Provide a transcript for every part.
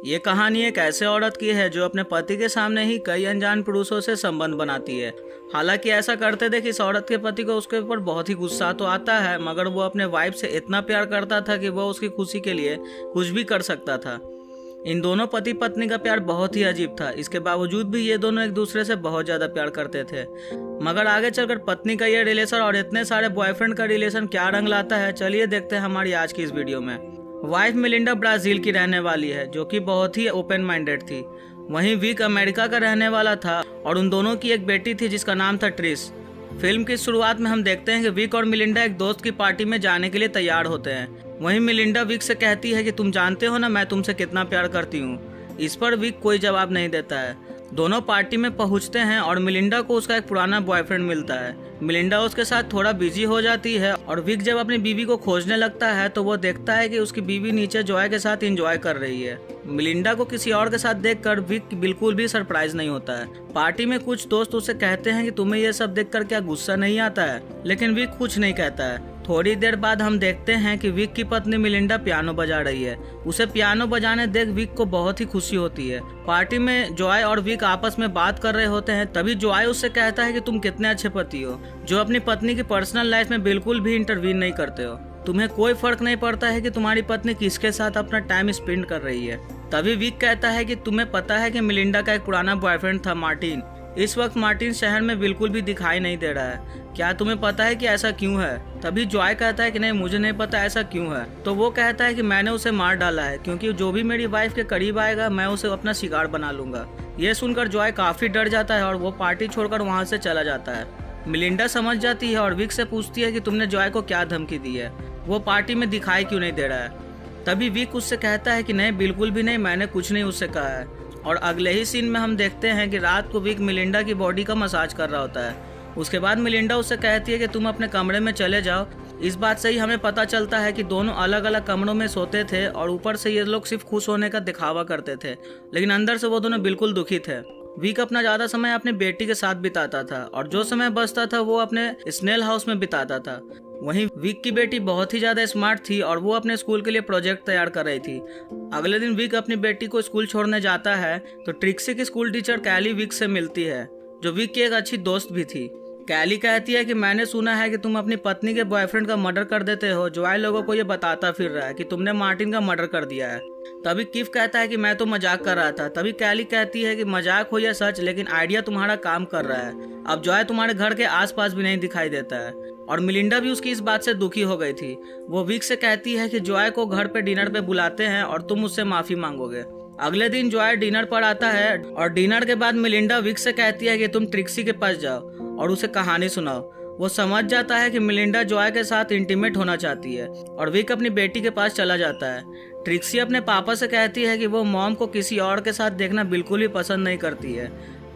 ये कहानी एक ऐसे औरत की है जो अपने पति के सामने ही कई अनजान पुरुषों से संबंध बनाती है। हालांकि ऐसा करते देख इस औरत के पति को उसके ऊपर बहुत ही गुस्सा तो आता है, मगर वो अपने वाइफ से इतना प्यार करता था कि वो उसकी खुशी के लिए कुछ भी कर सकता था। इन दोनों पति पत्नी का प्यार बहुत ही अजीब था। इसके बावजूद भी ये दोनों एक दूसरे से बहुत ज्यादा प्यार करते थे। मगर आगे चलकर पत्नी का ये रिलेशन और इतने सारे बॉयफ्रेंड का रिलेशन क्या रंग लाता है, चलिए देखते हैं हमारी आज की इस वीडियो में। वाइफ मेलिंडा ब्राजील की रहने वाली है जो कि बहुत ही ओपन माइंडेड थी। वहीं विक अमेरिका का रहने वाला था और उन दोनों की एक बेटी थी जिसका नाम था ट्रिस। फिल्म की शुरुआत में हम देखते हैं कि विक और मेलिंडा एक दोस्त की पार्टी में जाने के लिए तैयार होते हैं। वहीं मेलिंडा विक से कहती है कि तुम जानते हो ना मैं तुमसे कितना प्यार करती हूँ। इस पर विक कोई जवाब नहीं देता है। दोनों पार्टी में पहुंचते हैं और मेलिंडा को उसका एक पुराना बॉयफ्रेंड मिलता है। मेलिंडा उसके साथ थोड़ा बिजी हो जाती है और विक जब अपनी बीवी को खोजने लगता है तो वो देखता है कि उसकी बीवी नीचे जॉय के साथ एंजॉय कर रही है। मेलिंडा को किसी और के साथ देखकर विक बिल्कुल भी सरप्राइज नहीं होता है। पार्टी में कुछ दोस्त उसे कहते हैं कि तुम्हें ये सब देखकर क्या गुस्सा नहीं आता है, लेकिन विक कुछ नहीं कहता है। थोड़ी देर बाद हम देखते हैं कि विक की पत्नी मेलिंडा पियानो बजा रही है। उसे पियानो बजाने देख विक को बहुत ही खुशी होती है। पार्टी में जॉय और विक आपस में बात कर रहे होते हैं, तभी जॉय उससे कहता है कि तुम कितने अच्छे पति हो जो अपनी पत्नी की पर्सनल लाइफ में बिल्कुल भी इंटरवीन नहीं करते हो। तुम्हें कोई फर्क नहीं पड़ता है कि तुम्हारी पत्नी किसके साथ अपना टाइम स्पेंड कर रही है। तभी विक कहता है कि तुम्हें पता है कि मेलिंडा का एक पुराना बॉयफ्रेंड था मार्टिन। इस वक्त मार्टिन शहर में बिल्कुल भी दिखाई नहीं दे रहा है। क्या तुम्हें पता है कि ऐसा क्यों है? तभी जॉय कहता है कि नहीं मुझे नहीं पता ऐसा क्यों है। तो वो कहता है कि मैंने उसे मार डाला है क्योंकि जो भी मेरी वाइफ के करीब आएगा मैं उसे अपना शिकार बना लूंगा। ये सुनकर जॉय काफी डर जाता है और वो पार्टी छोड़कर वहाँ से चला जाता है। मेलिंडा समझ जाती है और विक से पूछती है कि तुमने जॉय को क्या धमकी दी है, वो पार्टी में दिखाई क्यों नहीं दे रहा है। तभी विक उससे कहता है कि नहीं बिल्कुल भी नहीं, मैंने कुछ नहीं उससे कहा है। और अगले ही सीन में हम देखते हैं कि रात को विक मेलिंडा की बॉडी का मसाज कर रहा होता है। उसके बाद मेलिंडा उससे कहती है कि तुम अपने कमरे में चले जाओ। इस बात से ही हमें पता चलता है कि दोनों अलग अलग कमरों में सोते थे और ऊपर से ये लोग सिर्फ खुश होने का दिखावा करते थे, लेकिन अंदर से वो दोनों बिल्कुल दुखी थे। विक अपना ज्यादा समय अपनी बेटी के साथ बिताता था और जो समय बचता था वो अपने स्नेल हाउस में बिताता था। वहीं विक की बेटी बहुत ही ज्यादा स्मार्ट थी और वो अपने स्कूल के लिए प्रोजेक्ट तैयार कर रही थी। अगले दिन विक अपनी बेटी को स्कूल छोड़ने जाता है तो ट्रिक्सी की स्कूल टीचर कैली विक से मिलती है जो विक की एक अच्छी दोस्त भी थी। कैली कहती है कि मैंने सुना है कि तुम अपनी पत्नी के बॉयफ्रेंड का मर्डर कर देते हो। जॉय लोगों को ये बताता फिर रहा है कि तुमने मार्टिन का मर्डर कर दिया है। तभी किफ कहता है कि मैं तो मजाक कर रहा था। तभी कैली कहती है कि मजाक हो या सच, लेकिन आइडिया तुम्हारा काम कर रहा है। अब जॉय तुम्हारे घर के आसपास भी नहीं दिखाई देता है। और मेलिंडा भी उसकी इस बात से दुखी हो गई थी। वो विक से कहती है कि जॉय को घर पे डिनर पे बुलाते हैं और तुम उससे माफी मांगोगे। अगले दिन जॉय डिनर पर आता है और डिनर के बाद मेलिंडा विक से कहती है कि तुम ट्रिक्सी के पास जाओ और उसे कहानी सुनाओ। वो समझ जाता है कि मेलिंडा जॉय के साथ इंटीमेट होना चाहती है और विक अपनी बेटी के पास चला जाता है। ट्रिक्सी अपने पापा से कहती है कि वो मॉम को किसी और के साथ देखना बिल्कुल भी पसंद नहीं करती है।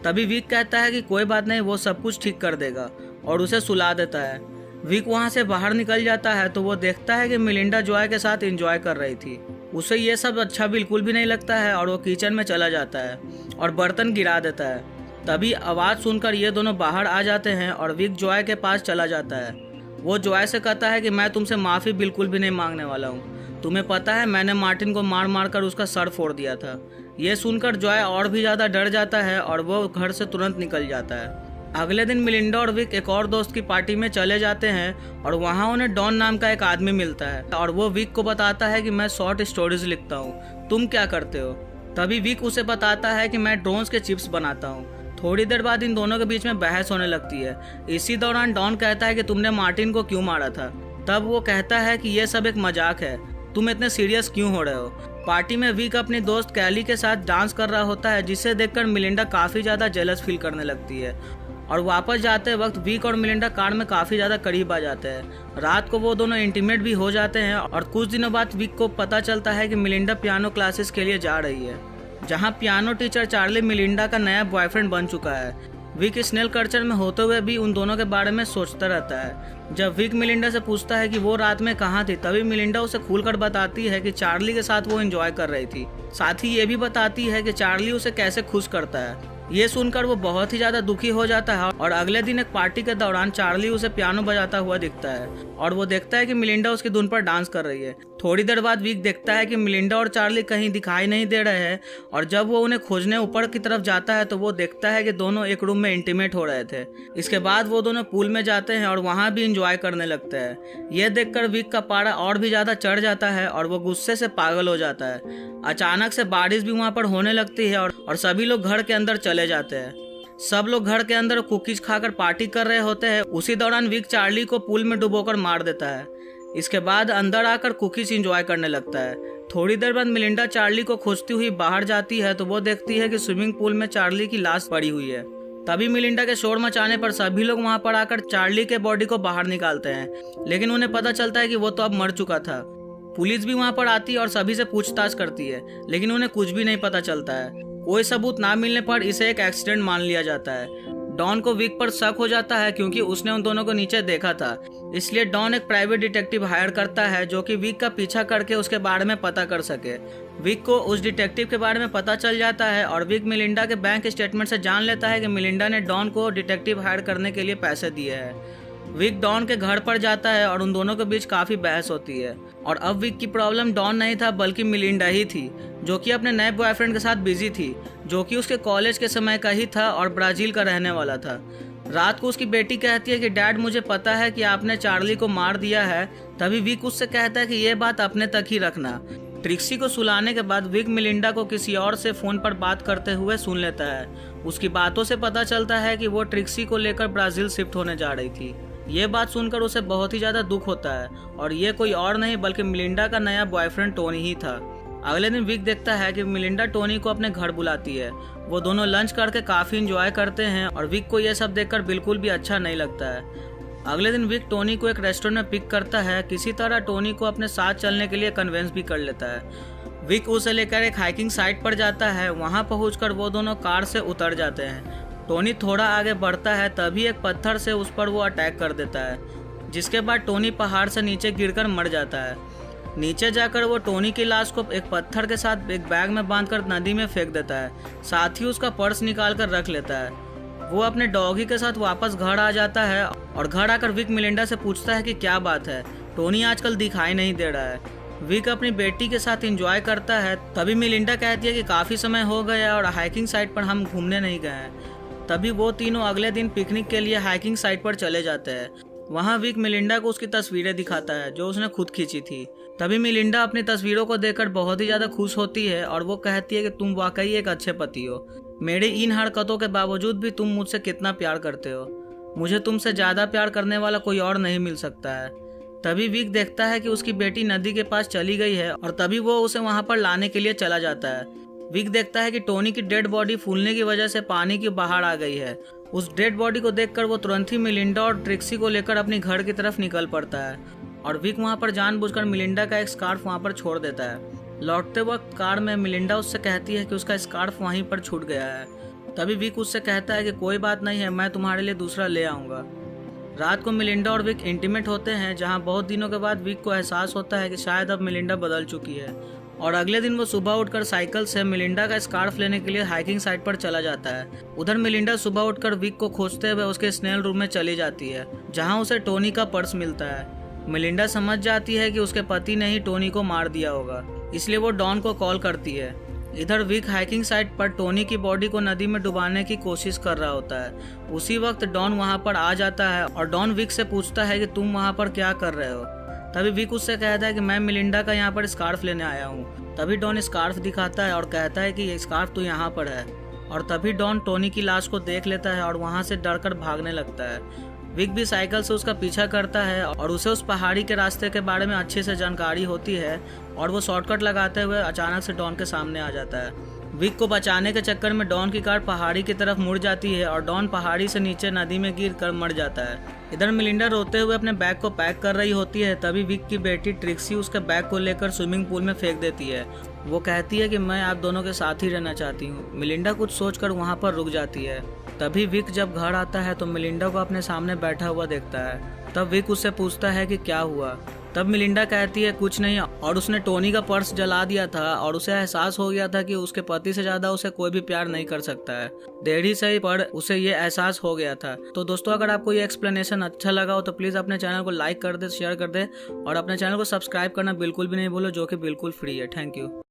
तभी विक कहता है कि कोई बात नहीं, वो सब कुछ ठीक कर देगा और उसे सुला देता है। विक वहाँ से बाहर निकल जाता है तो वो देखता है कि मेलिंडा जॉय के साथ एंजॉय कर रही थी। उसे ये सब अच्छा बिल्कुल भी नहीं लगता है और वो किचन में चला जाता है और बर्तन गिरा देता है। तभी आवाज़ सुनकर ये दोनों बाहर आ जाते हैं और विक जॉय के पास चला जाता है। वो जॉय से कहता है कि मैं तुमसे माफ़ी बिल्कुल भी नहीं मांगने वाला हूँ। तुम्हें पता है मैंने मार्टिन को मार मार कर उसका सर फोड़ दिया था। ये सुनकर जॉय और भी ज़्यादा डर जाता है और वो घर से तुरंत निकल जाता है। अगले दिन मेलिंडा और विक एक और दोस्त की पार्टी में चले जाते हैं और वहाँ उन्हें डॉन नाम का एक आदमी मिलता है और वो विक को बताता है कि मैं शॉर्ट स्टोरीज लिखता हूँ, तुम क्या करते हो? तभी विक उसे बताता है कि मैं ड्रोन्स के चिप्स बनाता हूँ। थोड़ी देर बाद इन दोनों के बीच में बहस होने लगती है। इसी दौरान डॉन कहता है कि तुमने मार्टिन को क्यों मारा था? तब वो कहता है कि ये सब एक मजाक है, तुम इतने सीरियस क्यों हो रहे हो? पार्टी में विक अपनी दोस्त कैली के साथ डांस कर रहा होता है जिसे देखकर मेलिंडा काफी ज्यादा जेलस फील करने लगती है और वापस जाते वक्त विक और मेलिंडा कार में काफी ज्यादा करीब आ जाते हैं। रात को वो दोनों इंटीमेट भी हो जाते हैं और कुछ दिनों बाद विक को पता चलता है कि मेलिंडा पियानो क्लासेस के लिए जा रही है, जहां पियानो टीचर चार्ली मेलिंडा का नया बॉयफ्रेंड बन चुका है। विक स्नेल कल्चर में होते हुए भी उन दोनों के बारे में सोचता रहता है। जब विक मेलिंडा से पूछता है कि वो रात में कहाँ थी, तभी मेलिंडा उसे खुलकर बताती है कि चार्ली के साथ वो एंजॉय कर रही थी। साथ ही ये भी बताती है कि चार्ली उसे कैसे खुश करता है। ये सुनकर वो बहुत ही ज्यादा दुखी हो जाता है और अगले दिन एक पार्टी के दौरान चार्ली उसे पियानो बजाता हुआ दिखता है और वो देखता है कि मेलिंडा उसकी धुन पर डांस कर रही है। थोड़ी देर बाद विक देखता है कि मिलिंडा और चार्ली कहीं दिखाई नहीं दे रहे हैं और जब वो उन्हें खोजने ऊपर की तरफ जाता है तो वो देखता है कि दोनों एक रूम में इंटीमेट हो रहे थे। इसके बाद वो दोनों पूल में जाते हैं और वहाँ भी इंजॉय करने लगते हैं। ये देखकर विक का पारा और भी ज़्यादा चढ़ जाता है और वो गुस्से से पागल हो जाता है। अचानक से बारिश भी वहाँ पर होने लगती है और सभी लोग घर के अंदर चले जाते हैं। सब लोग घर के अंदर कुकीज खाकर पार्टी कर रहे होते हैं। उसी दौरान विक चार्ली को पूल में डुबोकर मार देता है। इसके बाद अंदर आकर कुकीज एंजॉय करने लगता है। थोड़ी देर बाद मिलिंडा चार्ली को खोजती हुई बाहर जाती है तो वो देखती है कि स्विमिंग पूल में चार्ली की लाश पड़ी हुई है। तभी मिलिंडा के शोर मचाने पर सभी लोग वहां पर आकर चार्ली के बॉडी को बाहर निकालते हैं, लेकिन उन्हें पता चलता है कि वो तो अब मर चुका था। पुलिस भी वहां पर आती है और सभी से पूछताछ करती है, लेकिन उन्हें कुछ भी नहीं पता चलता है। कोई सबूत ना मिलने पर इसे एक एक्सीडेंट मान लिया जाता है। डॉन को विक पर शक हो जाता है क्योंकि उसने उन दोनों को नीचे देखा था। इसलिए डॉन एक प्राइवेट डिटेक्टिव हायर करता है जो कि विक का पीछा करके उसके बारे में पता कर सके। विक को उस डिटेक्टिव के बारे में पता चल जाता है और विक मिलिंडा के बैंक स्टेटमेंट से जान लेता है कि मिलिंडा ने डॉन को डिटेक्टिव हायर करने के लिए पैसे दिए हैं। विक डॉन के घर पर जाता है और उन दोनों के बीच काफी बहस होती है। और अब विक की प्रॉब्लम डॉन नहीं था बल्कि मिलिंडा ही थी, जो कि अपने नए बॉयफ्रेंड के साथ बिजी थी, जो कि उसके कॉलेज के समय का ही था और ब्राजील का रहने वाला था। रात को उसकी बेटी कहती है कि डैड मुझे पता है कि आपने चार्ली को मार दिया है। तभी विक उससे कहता है कि ये बात अपने तक ही रखना। ट्रिक्सी को सुलाने के बाद विक मिलिंडा को किसी और से फोन पर बात करते हुए सुन लेता है। उसकी बातों से पता चलता है कि वो ट्रिक्सी को लेकर ब्राजील शिफ्ट होने जा रही थी। ये बात सुनकर उसे बहुत ही ज्यादा दुख होता है और ये कोई और नहीं बल्कि मिलिंडा का नया बॉयफ्रेंड टोनी ही था। अगले दिन विक देखता है कि मिलिंडा टोनी को अपने घर बुलाती है। वो दोनों लंच करके काफी इंजॉय करते हैं और विक को यह सब देखकर बिल्कुल भी अच्छा नहीं लगता है। अगले दिन विक टोनी को एक रेस्टोरेंट में पिक करता है। किसी तरह टोनी को अपने साथ चलने के लिए कन्विंस भी कर लेता है। विक उसे लेकर एक हाइकिंग साइट पर जाता है। वहां पहुंचकर वो दोनों कार से उतर जाते हैं। टोनी थोड़ा आगे बढ़ता है तभी एक पत्थर से उस पर वो अटैक कर देता है, जिसके बाद टोनी पहाड़ से नीचे गिरकर मर जाता है। नीचे जाकर वो टोनी की लाश को एक पत्थर के साथ एक बैग में बांधकर नदी में फेंक देता है। साथ ही उसका पर्स निकाल कर रख लेता है। वो अपने डॉगी के साथ वापस घर आ जाता है और घर आकर विक मिलिंडा से पूछता है कि क्या बात है, टोनी आजकल दिखाई नहीं दे रहा है। विक अपनी बेटी के साथ एंजॉय करता है। तभी मिलिंडा कहती है कि काफी समय हो गया और हाइकिंग साइट पर हम घूमने नहीं गए हैं। तभी वो तीनों अगले दिन पिकनिक के लिए हाइकिंग साइट पर चले जाते हैं। वहाँ विक मिलिंडा को उसकी तस्वीरें दिखाता है जो उसने खुद खींची थी। तभी मिलिंडा अपनी तस्वीरों को देखकर बहुत ही ज्यादा खुश होती है और वो कहती है कि तुम वाकई एक अच्छे पति हो। मेरी इन हरकतों के बावजूद भी तुम मुझसे कितना प्यार करते हो। मुझे तुमसे ज्यादा प्यार करने वाला कोई और नहीं मिल सकता है। तभी विक देखता है कि उसकी बेटी नदी के पास चली गई है और तभी वो उसे वहाँ पर लाने के लिए चला जाता है। विक देखता है कि टोनी की डेड बॉडी फूलने की वजह से पानी की बाहर आ गई है। उस डेड बॉडी को देखकर वो तुरंत ही मिलिंडा और ट्रिक्सी को लेकर अपनी घर की तरफ निकल पड़ता है और विक वहां पर जानबूझकर मिलिंडा का एक स्कार्फ वहां पर छोड़ देता है। लौटते वक्त कार में मिलिंडा उससे कहती है कि उसका स्कार्फ वहीं पर छूट गया है। तभी विक उससे कहता है कि कोई बात नहीं है, मैं तुम्हारे लिए दूसरा ले आऊंगा। रात को मिलिंडा और विक इंटीमेट होते हैं, जहाँ बहुत दिनों के बाद विक को एहसास होता है कि शायद अब मिलिंडा बदल चुकी है। और अगले दिन वो सुबह उठकर साइकिल से मिलिंडा का स्कार्फ लेने के लिए हाइकिंग साइट पर चला जाता है। उधर मिलिंडा सुबह उठकर विक को खोजते हुए उसके स्नेल रूम में चली जाती है, जहां उसे टोनी का पर्स मिलता है। मिलिंडा समझ जाती है कि उसके पति ने ही टोनी को मार दिया होगा, इसलिए वो डॉन को कॉल करती है। इधर विक हाइकिंग साइट पर टोनी की बॉडी को नदी में डुबाने की कोशिश कर रहा होता है। उसी वक्त डॉन वहां पर आ जाता है और डॉन विक से पूछता है कि तुम वहां पर क्या कर रहे हो। तभी विक उससे कहता है कि मैं मिलिंडा का यहाँ पर स्कार्फ लेने आया हूँ। तभी डॉन स्कार्फ दिखाता है और कहता है कि ये स्कार्फ तो यहाँ पर है। और तभी डॉन टोनी की लाश को देख लेता है और वहाँ से डरकर भागने लगता है। विक भी साइकिल से उसका पीछा करता है और उसे उस पहाड़ी के रास्ते के बारे में अच्छे से जानकारी होती है और वो शॉर्टकट लगाते हुए अचानक से डॉन के सामने आ जाता है। विक को बचाने के चक्कर में डॉन की कार पहाड़ी की तरफ मुड़ जाती है और डॉन पहाड़ी से नीचे नदी में गिरकर मर जाता है। इधर मिलिंडा रोते हुए अपने बैग को पैक कर रही होती है। तभी विक की बेटी ट्रिक्सी उसके बैग को लेकर स्विमिंग पूल में फेंक देती है। वो कहती है कि मैं आप दोनों के साथ ही रहना चाहती हूँ। मिलिंडा कुछ सोचकर वहाँ पर रुक जाती है। तभी विक जब घर आता है तो मिलिंडा को अपने सामने बैठा हुआ देखता है। तब विक उससे पूछता है कि क्या हुआ। तब मिलिंडा कहती है कुछ नहीं, और उसने टोनी का पर्स जला दिया था और उसे एहसास हो गया था कि उसके पति से ज्यादा उसे कोई भी प्यार नहीं कर सकता है। देर ही सही पर उसे ये एहसास हो गया था। तो दोस्तों अगर आपको ये एक्सप्लेनेशन अच्छा लगा हो तो प्लीज अपने चैनल को लाइक कर दे, शेयर कर दे और अपने चैनल को सब्सक्राइब करना बिल्कुल भी नहीं भूलो, जो कि बिल्कुल फ्री है। Thank you.